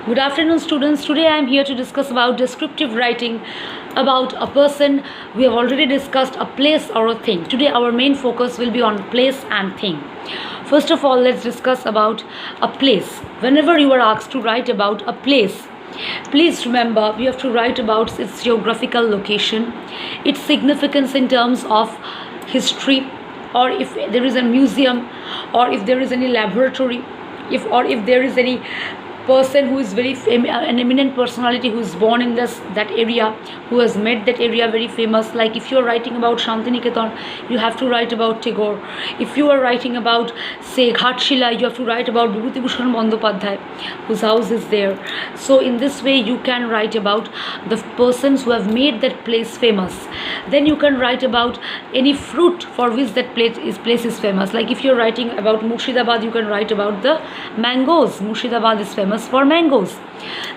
Good afternoon, students. Today I am here to discuss about descriptive writing about a person. We have already discussed a place or a thing. Today our main focus will be on place and thing. First of all, let's discuss about a place. Whenever you are asked to write about a place, please remember you have to write about its geographical location, its significance in terms of history, or if there is a museum, or if there is any laboratory, if there is any person who is very an eminent personality who is born in that area, who has made that area very famous. Like if you are writing about Shantiniketan, you have to write about Tagore. If you are writing about, say, Ghatshila, you have to write about Bibhutibhushan Bandyopadhyay, whose house is there. So in this way you can write about the persons who have made that place famous. Then you can write about any fruit for which that place is famous. Like if you're writing about Murshidabad, you can write about the mangoes. Murshidabad is famous for mangoes.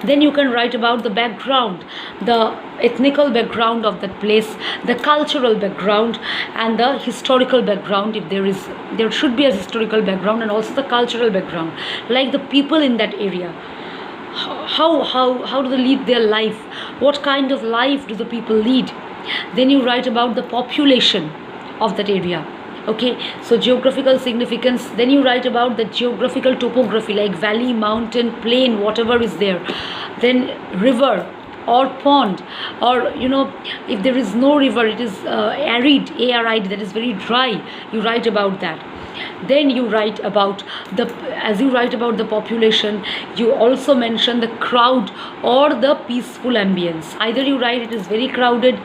Then you can write about the background, the ethnical background of that place, the cultural background, and the historical background. If there should be a historical background and also the cultural background, like the people in that area. How do they lead their life? What kind of life do the people lead? Then you write about the population of that area. Okay, so geographical significance. Then you write about the geographical topography, like valley, mountain, plain, whatever is there. Then river or pond, or if there is no river, it is arid, that is very dry, you write about that. Then you write about as you write about the population, you also mention the crowd or the peaceful ambience. Either you write it is very crowded,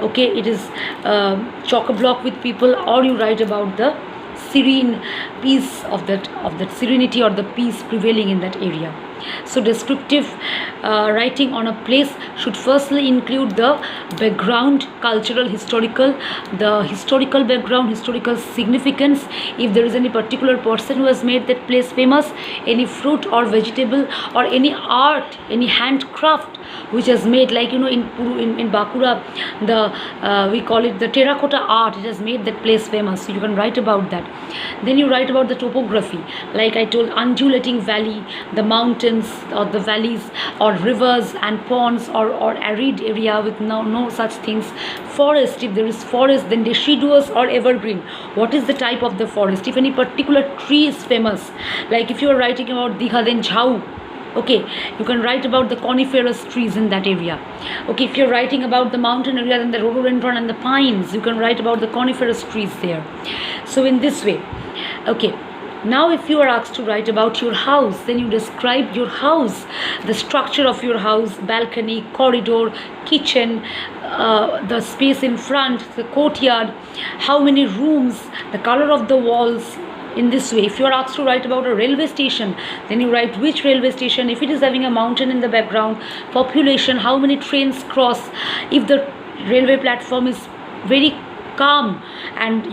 okay, it is chock-a-block with people, or you write about the serene peace of that serenity or the peace prevailing in that area. So descriptive writing on a place should firstly include the background, cultural, historical, the historical background, historical significance, if there is any particular person who has made that place famous, any fruit or vegetable, or any art, any handcraft which has made, like in Bakura, we call it the terracotta art, it has made that place famous, so you can write about that. Then you write about the topography, like I told, undulating valley, the mountains or the valleys, or rivers and ponds, or arid area with no such things. Forest, if there is forest, then deciduous or evergreen, what is the type of the forest? If any particular tree is famous, like if you are writing about Digha, then Jhau, okay, you can write about the coniferous trees in that area. Okay, if you're writing about the mountain area, then the rhododendron and the pines, you can write about the coniferous trees there. So in this way, okay. Now if you are asked to write about your house, then you describe your house, the structure of your house, balcony, corridor, kitchen, the space in front, the courtyard, how many rooms, the color of the walls. In this way, if you are asked to write about a railway station, then you write which railway station, if it is having a mountain in the background, population, how many trains cross, if the railway platform is very calm and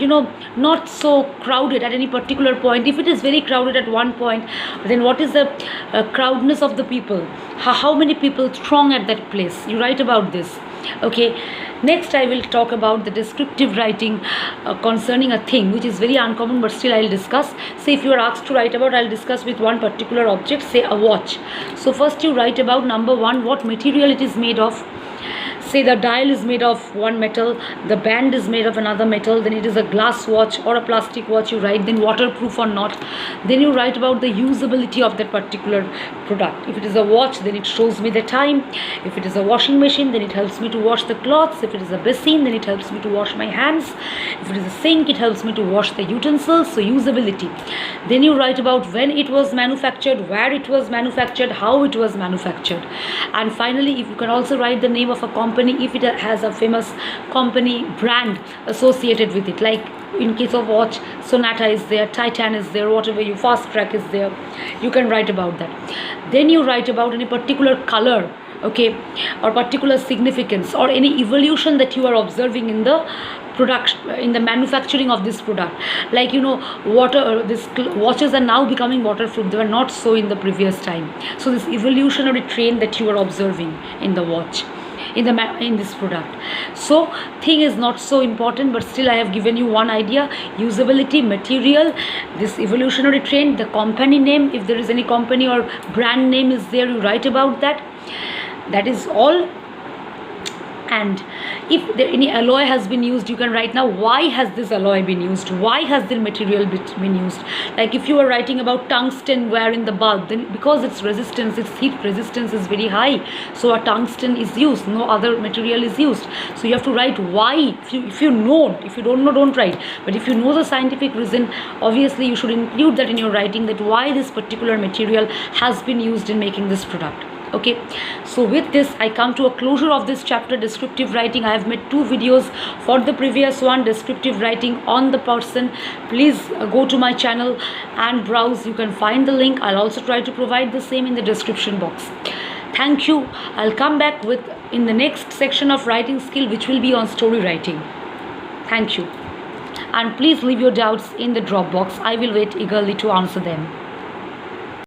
not so crowded at any particular point. If it is very crowded at one point, then what is the crowdness of the people, how many people throng at that place, you write about this. Okay, next I will talk about the descriptive writing concerning a thing which is very uncommon, but still I'll discuss. Say if you are asked to write about, I'll discuss with one particular object, say a watch. So first you write about, number one, what material it is made of. Say the dial is made of one metal, the band is made of another metal, then it is a glass watch or a plastic watch, you write. Then waterproof or not. Then you write about the usability of that particular product. If it is a watch, then it shows me the time. If it is a washing machine, then it helps me to wash the clothes. If it is a basin, then it helps me to wash my hands. If it is a sink, it helps me to wash the utensils. So usability. Then you write about when it was manufactured, where it was manufactured, how it was manufactured. And finally, if you can also write the name of a company, if it has a famous company brand associated with it, like in case of watch, Sonata is there, Titan is there, whatever you, Fast Track is there, you can write about that. Then you write about any particular color, okay, or particular significance, or any evolution that you are observing in the production, in the manufacturing of this product. Like these watches are now becoming waterproof, they were not so in the previous time. So this evolutionary trend that you are observing in the watch. in this product. So thing is not so important, but still I have given you one idea: usability, material, this evolutionary trend, the company name, if there is any company or brand name is there, you write about that. That is all. And if there any alloy has been used, you can write now why has this alloy been used, why has the material been used. Like if you are writing about tungsten wire in the bulb, then because its resistance, its heat resistance is very high, so a tungsten is used, no other material is used. So you have to write why. If you know, if you don't know, don't write, but if you know the scientific reason, obviously you should include that in your writing, that why this particular material has been used in making this product. Okay, so with this I come to a closure of this chapter, descriptive writing. I have made 2 videos. For the previous one, descriptive writing on the person, please go to my channel and browse. You can find the link. I'll also try to provide the same in the description box. Thank you. I'll come back with in the next section of writing skill, which will be on story writing. Thank you, and please leave your doubts in the drop box. I will wait eagerly to answer them.